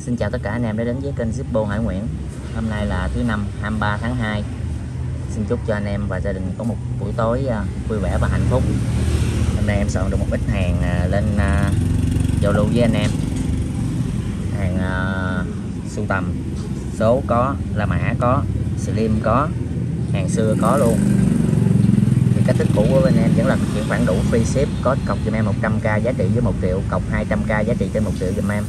Xin chào tất cả anh em đã đến với kênh Zippo Hải Nguyễn. Hôm nay là thứ Năm 23 tháng 2. Xin chúc cho anh em và gia đình có một buổi tối vui vẻ và hạnh phúc. Hôm nay em soạn được một ít hàng lên giao lưu với anh em. Hàng sưu tầm, số có, La Mã có, Slim có, hàng xưa có luôn. Thì cách thức cũ của bên em vẫn là chuyển khoản đủ free ship, có cọc giùm em 100k giá trị với 1 triệu, cọc 200k giá trị trên 1 triệu giùm em,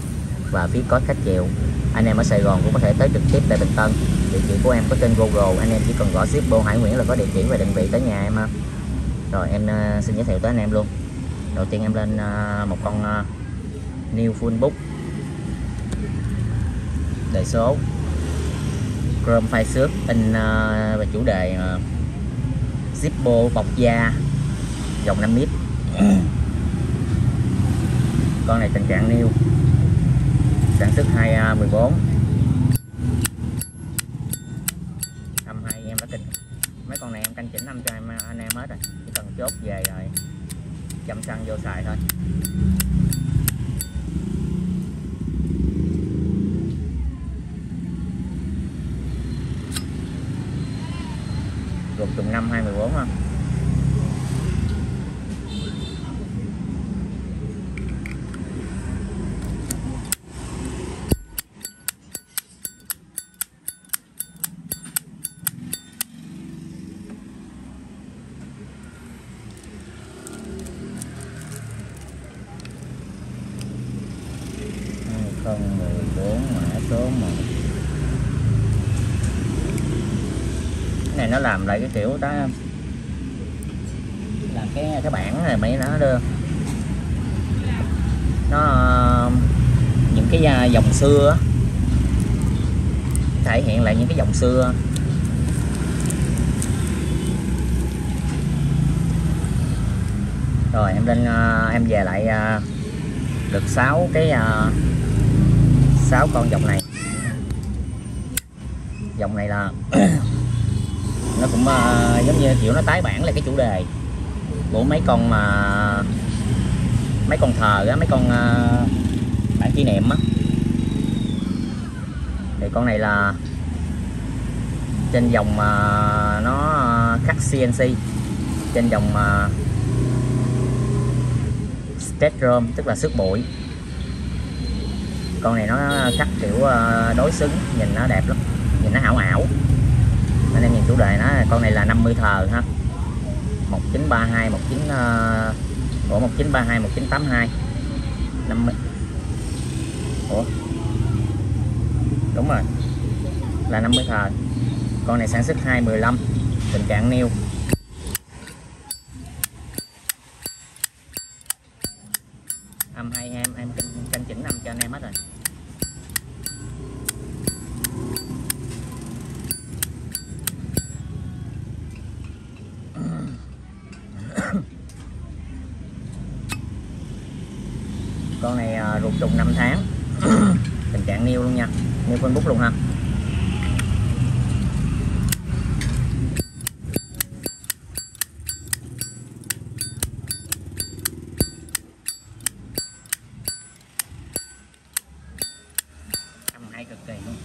và phí có khách chịu. Anh em ở Sài Gòn cũng có thể tới trực tiếp tại Bình Tân. Địa chỉ của em có trên Google, anh em chỉ cần gõ Zippo Hải Nguyễn là có địa chỉ và định vị tới nhà em. Rồi em xin giới thiệu tới anh em luôn. Đầu tiên em lên một con New Full Book đề số chrome phai xước, in về chủ đề Zippo bọc da dòng 5 lít. Con này tình trạng new, sản xuất 2014. Âm hay em đã kinh, mấy con này em canh chỉnh âm cho anh em hết rồi, chỉ cần chốt về rồi chăm xăng vô xài thôi. Gồm trùng năm 2014 không? Không 14 mã số 1. Cái này nó làm lại cái kiểu ta làm cái bảng này mấy nó đưa nó những cái dòng xưa, thể hiện lại những cái dòng xưa. Rồi em lên em về lại được 6 cái 6 con dòng này. Dòng này là nó cũng giống như kiểu nó tái bản lại cái chủ đề của mấy con thờ á, mấy con bản kỷ niệm á. Thì con này là trên dòng nó khắc CNC, trên dòng Stretch Chrome, tức là xước bụi. Con này nó khắc kiểu đối xứng, nhìn nó đẹp lắm, nhìn nó ảo ảo. Anh em nhìn chủ đề nó, con này là 50 thờ ha, 1932 1982 50. Ủa đúng rồi, là 50 thờ. Con này sản xuất 2015, tình trạng new. Âm hay em canh chỉnh âm cho anh em hết rồi. Con này ruột trùng 5 tháng. Tình trạng new luôn nha, new phân bút luôn ha. Âm hay cực kỳ luôn.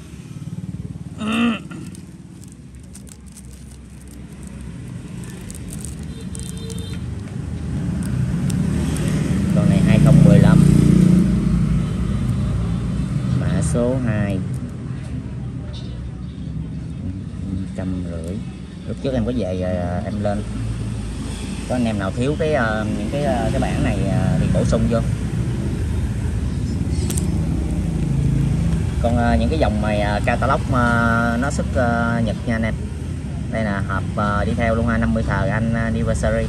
Con này 2015, mã số 2, 150. Lúc trước em có về em lên, có anh em nào thiếu cái những cái bản này thì bổ sung vô. Còn những cái dòng này catalog nó xuất Nhật nha anh em. Đây là hộp đi theo luôn ha, 50 thờ anniversary.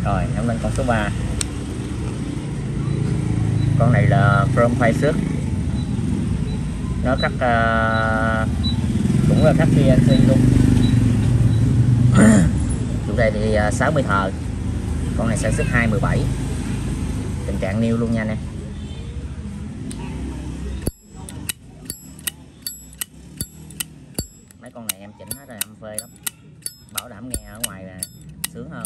Rồi em lên con số 3. Con này là chrome phai xước, nó khắc cũng là khắc CNC luôn. Chủ đề thì 60 thờ. Con này sản xuất 2017, tình trạng new luôn nha anh em. Mấy con này em chỉnh hết rồi, em phê lắm, bảo đảm nghe ở ngoài là sướng hơn.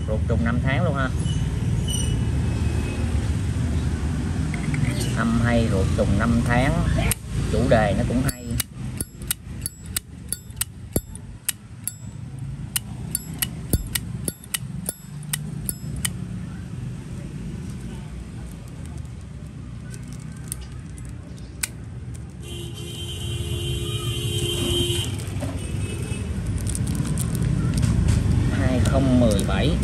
ruột trùng 5 tháng luôn ha. Âm hay ruột trùng 5 tháng, chủ đề nó cũng hay. Không 17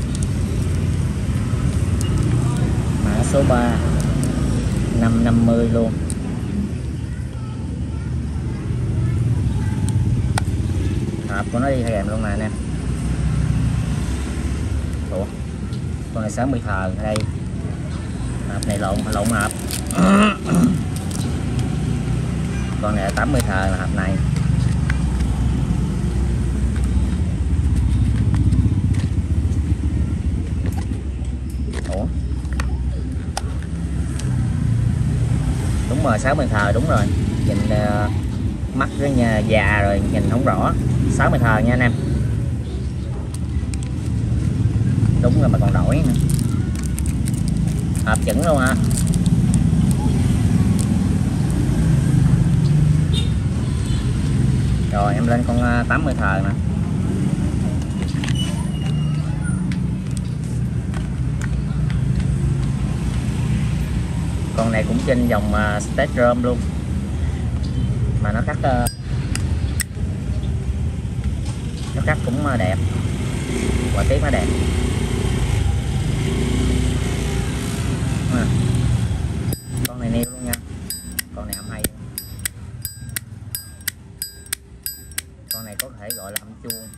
mã số 3 550 luôn. Hộp của nó đi kèm luôn nè anh em. Ủa, con này 60 thờ ở đây. Hộp này lộn hộp. Con này 80 thờ là hộp này. Đúng rồi, 60 thờ đúng rồi. Nhìn mắt cái nhà già rồi nhìn không rõ. 60 thờ nha anh em. Đúng rồi mà còn đổi nữa. Hộp chuẩn luôn hả? Rồi em lên con 80 thờ nè. Con này cũng trên dòng Spectrum luôn, mà nó cắt cũng đẹp, họa tiết nó đẹp. Con này neo luôn nha, con này âm hay. Con này có thể gọi là âm chuông.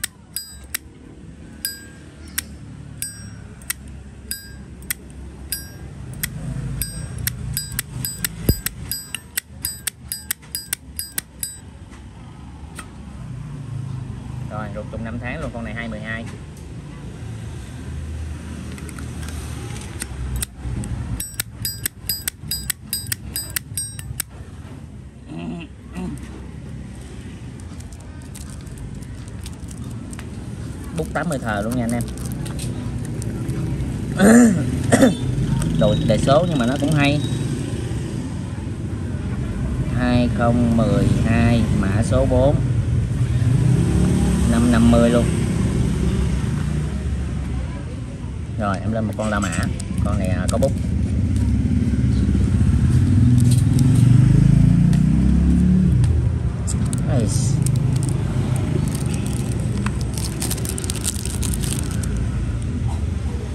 Rồi ruột trùng 5 tháng luôn, con này 212. Bút 80 thờ luôn nha anh em. Đồ đề số nhưng mà nó cũng hay. 2012 mã số 4 550 luôn. Rồi em lên một con La Mã. Con này có bút.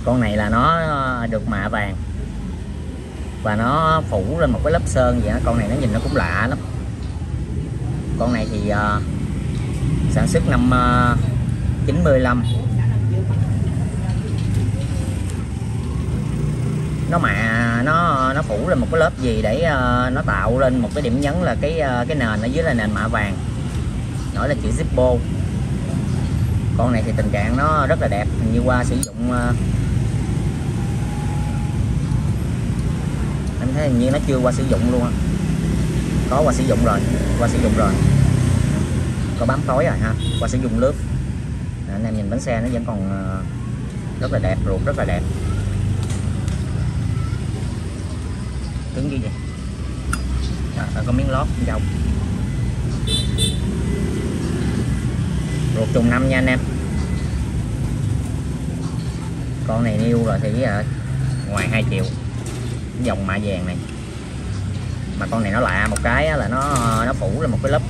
Con này là nó được mạ vàng và nó phủ lên một cái lớp sơn vậy đó. Con này nó nhìn nó cũng lạ lắm. Con này thì sản xuất năm 95. Nó mạ nó phủ lên một cái lớp gì để nó tạo lên một cái điểm nhấn là cái nền ở dưới là nền mạ vàng, nổi là chữ Zippo. Con này thì tình trạng nó rất là đẹp, hình như qua sử dụng anh thấy hình như nó chưa qua sử dụng luôn á. Có qua sử dụng rồi, có bám tối rồi ha, qua sử dụng nước. Anh em nhìn bánh xe nó vẫn còn rất là đẹp, ruột rất là đẹp. Cứng như vậy. Có miếng lót dầu. Ruột trùng 5 nha anh em. Con này new rồi thì ngoài 2 triệu. Dòng mạ vàng này. Mà con này nó lạ một cái là nó phủ lên một cái lớp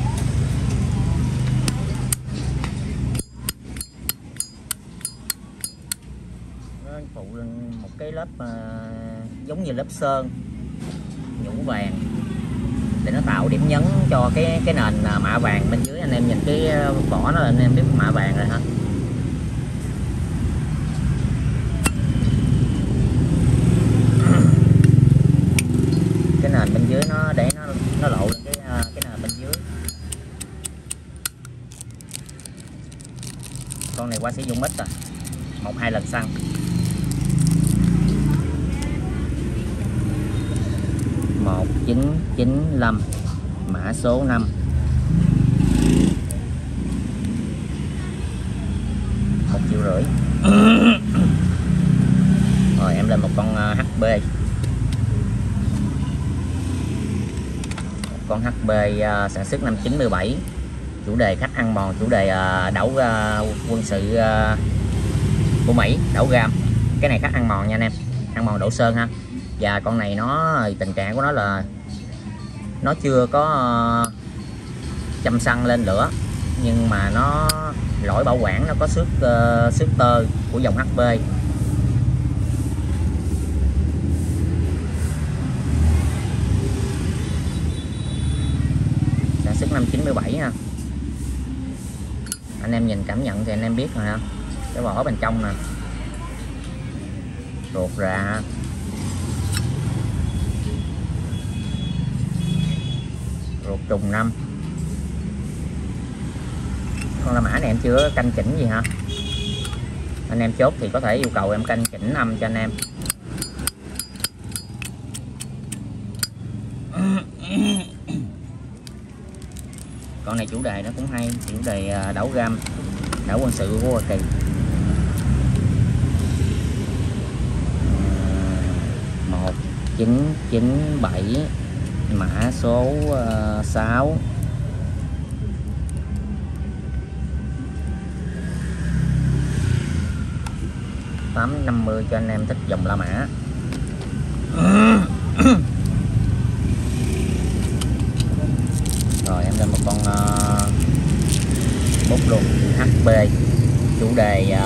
giống như lớp sơn nhũ vàng để nó tạo điểm nhấn cho cái nền mạ vàng bên dưới. Anh em nhìn cái vỏ nó là anh em biết mạ vàng rồi hả. Cái nền bên dưới nó để nó lộ lên cái nền bên dưới. Con này qua sử dụng ít rồi, 1-2 lần xăng. Một 995 mã số 5. $1,5 triệu. lên một con HB. Con HB sản xuất năm 97, chủ đề khách ăn mòn, chủ đề đảo quân sự của Mỹ, đảo Gam. Cái này khách ăn mòn nha anh em, ăn mòn đổ sơn ha. Và con này nó tình trạng của nó là nó chưa có châm xăng lên lửa, nhưng mà nó lỗi bảo quản, nó có xước tơ của dòng HB. Sản xuất năm 97 ha. Anh em nhìn cảm nhận thì anh em biết rồi ha. Cái vỏ bên trong nè, ruột ra, ruột trùng 5. Con La Mã này em chưa canh chỉnh gì hả? Anh em chốt thì có thể yêu cầu em canh chỉnh âm cho anh em. Con này chủ đề nó cũng hay, chủ đề đảo Gam, đảo quân sự của Hoa Kỳ. Uh, 1997, mã số 6. $850 cho anh em thích dòng La Mã. Rồi em lên một con bút luôn, HB, chủ đề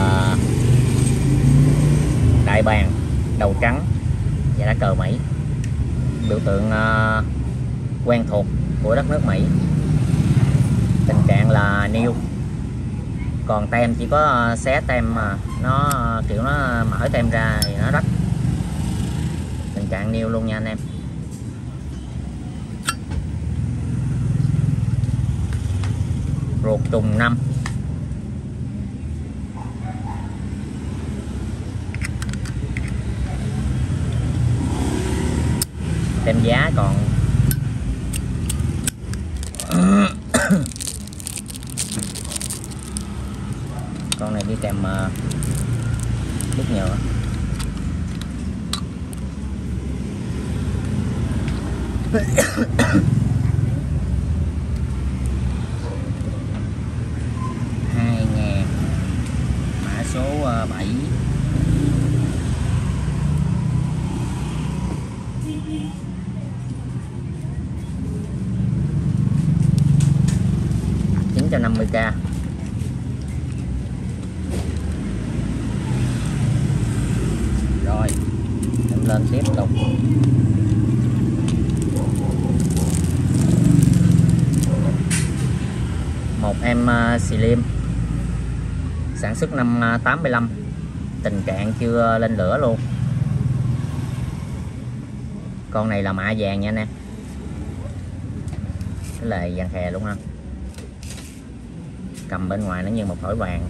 đại bàng đầu trắng và lá cờ Mỹ, biểu tượng quen thuộc của đất nước Mỹ. Tình trạng là new, còn tem chỉ có xé tem mà nó kiểu nó mở tem ra thì nó rách. Tình trạng new luôn nha anh em. Ruột trùng 5. Tem giá còn con này đi kèm đúc nhựa. Mã số 7. $950k. Rồi em lên tiếp tục. Một em Slim, sản xuất năm 85, tình trạng chưa lên lửa luôn. Con này là mạ vàng nha anh em, cái lề vàng khè luôn ha. Cầm bên ngoài nó như một thỏi vàng.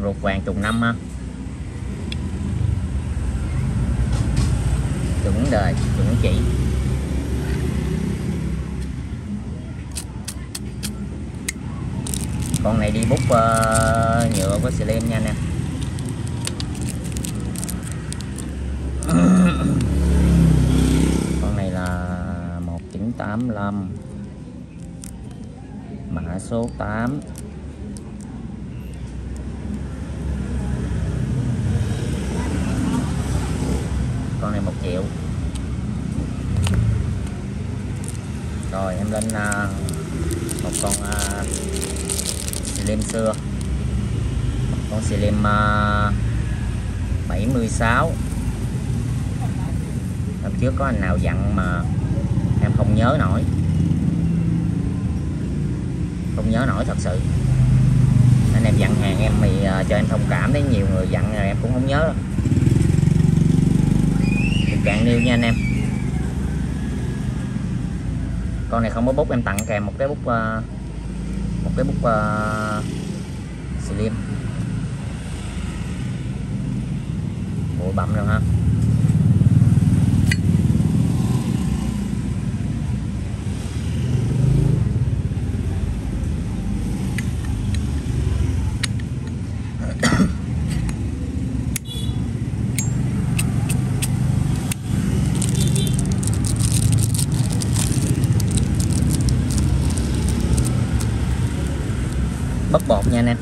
Ruột vàng trùng 5 ha. Chuẩn đời, chuẩn chỉ. Con này đi bút nhựa của Slim nha anh em. Con này là 1985, mã số 8. Con này 1 triệu. Rồi em lên một con Slim xưa, con Slim 76. Hôm trước có anh nào dặn mà em không nhớ nổi, thật sự. Anh em dặn hàng em thì cho em thông cảm, đến nhiều người dặn rồi em cũng không nhớ. Tình trạng new nha anh em. Con này không có bút, em tặng kèm một cái bút Slim bụi bặm rồi ha. bóc bột nha anh em.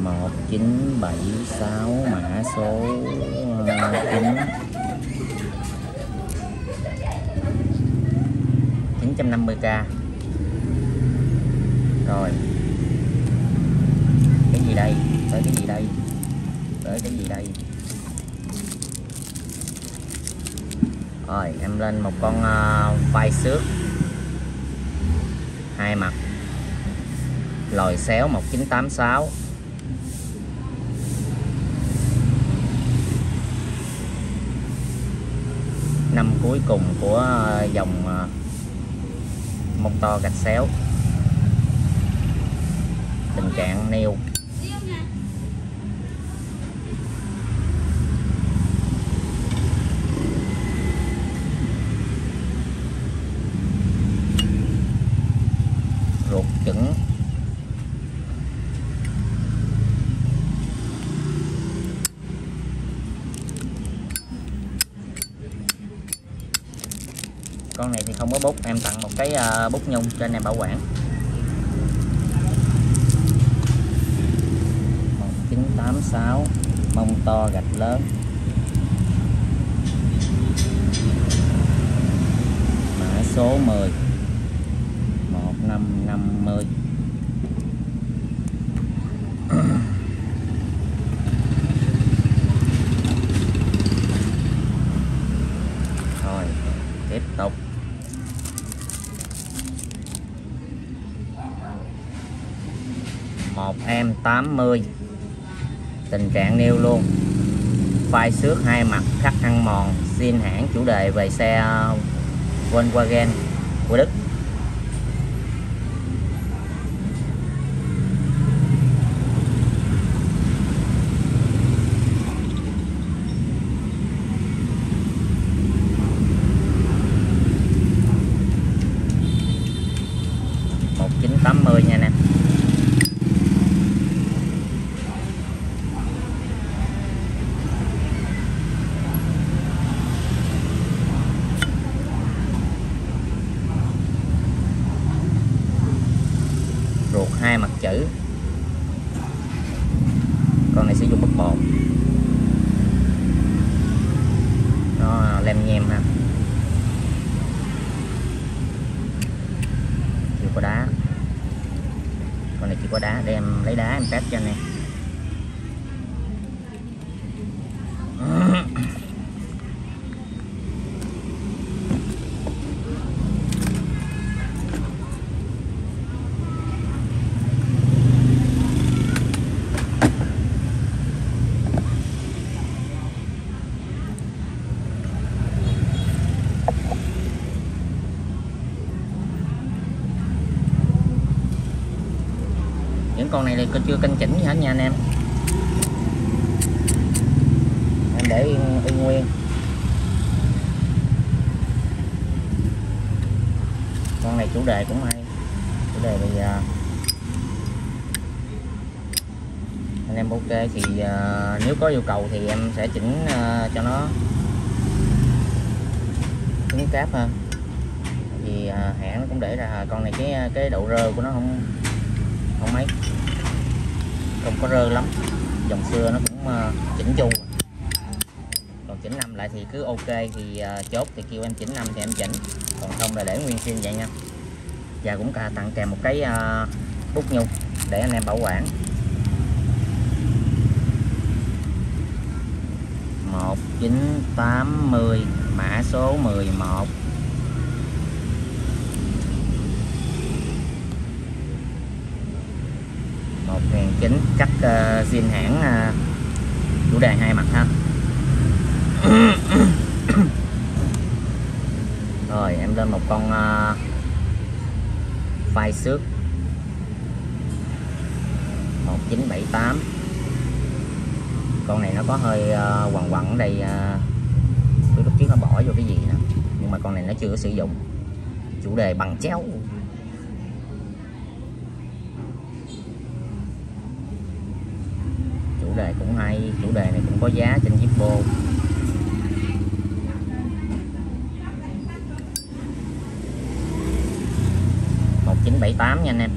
1976 mã số 950k. Rồi cái gì đây, tới cái gì đây, tới cái gì đây. Rồi em lên một con vai xước hai mặt lòi xéo 1986. Năm cuối cùng của dòng motor gạch xéo. Tình trạng neo ruột chuẩn. Con này thì không có bút, em tặng một cái bút nhung cho anh em bảo quản. 1986 mông to gạch lớn. Mã số 10 1550. Rồi tiếp tục. Một em 80. Tình trạng nêu luôn. Phai xước hai mặt khắc ăn mòn. Zin hãng chủ đề về xe Volkswagen của Đức. Một 1980 nha nè. Ruột hai mặt chữ. Con này sử dụng bút bột, nó lem nhem ha, chưa có đá. Con này chỉ có đá, để em lấy đá em test cho anh em. Những con này thì chưa canh chỉnh gì hết nha anh em. Em để yên nguyên. Con này chủ đề cũng hay. Chủ đề thì anh em ok thì nếu có yêu cầu thì em sẽ chỉnh cho nó cứng cáp hơn. Vì hãng nó cũng để ra con này cái độ rơ của nó không mấy, không có rơ lắm. Dòng xưa nó cũng chỉnh chu. Còn chỉnh năm lại thì cứ ok thì chốt thì kêu em chỉnh năm thì em chỉnh, còn không là để nguyên zin vậy nha. Và cũng tặng kèm một cái bút nhung để anh em bảo quản. 1980 mã số 11. Một ngàn chín cắt zin hãng chủ đề hai mặt ha. Rồi em lên một con phai xước 1978. Con này nó có hơi quằn quằn ở đây, lúc trước nó bỏ vô cái gì nè, nhưng mà con này nó chưa có sử dụng. Chủ đề bằng chéo. Chủ đề cũng hay, chủ đề này cũng có giá trên Zippo. 1978 nha anh em.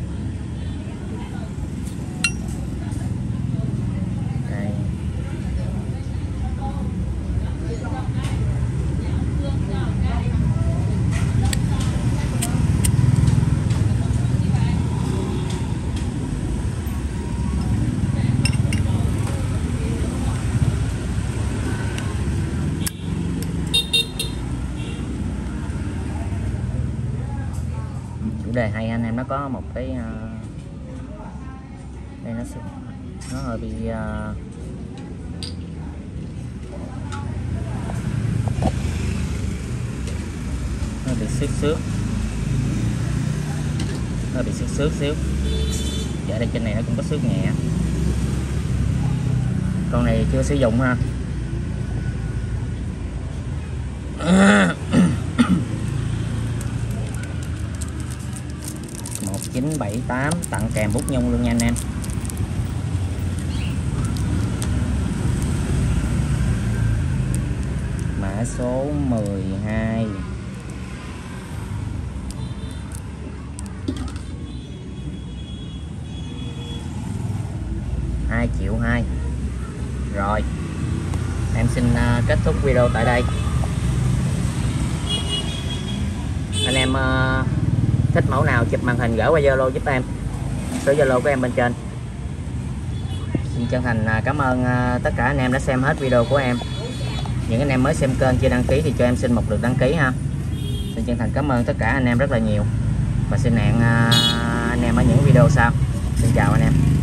Đây. Chủ đề hay anh em, nó có một cái đây nó hơi bị hơi bị xước hơi bị xước xíu. Dạ đây trên này nó cũng có xước nhẹ. Con này chưa sử dụng ha. 1978 tặng kèm bút nhung luôn nha anh em. Mã số 12. Hai triệu 2. Rồi em xin kết thúc video tại đây. Anh em thích mẫu nào chụp màn hình gửi qua Zalo giúp em, số Zalo của em bên trên. Xin chân thành cảm ơn tất cả anh em đã xem hết video của em. Những anh em mới xem kênh chưa đăng ký thì cho em xin một lượt đăng ký ha. Xin chân thành cảm ơn tất cả anh em rất là nhiều, và xin hẹn anh em ở những video sau. Xin chào anh em.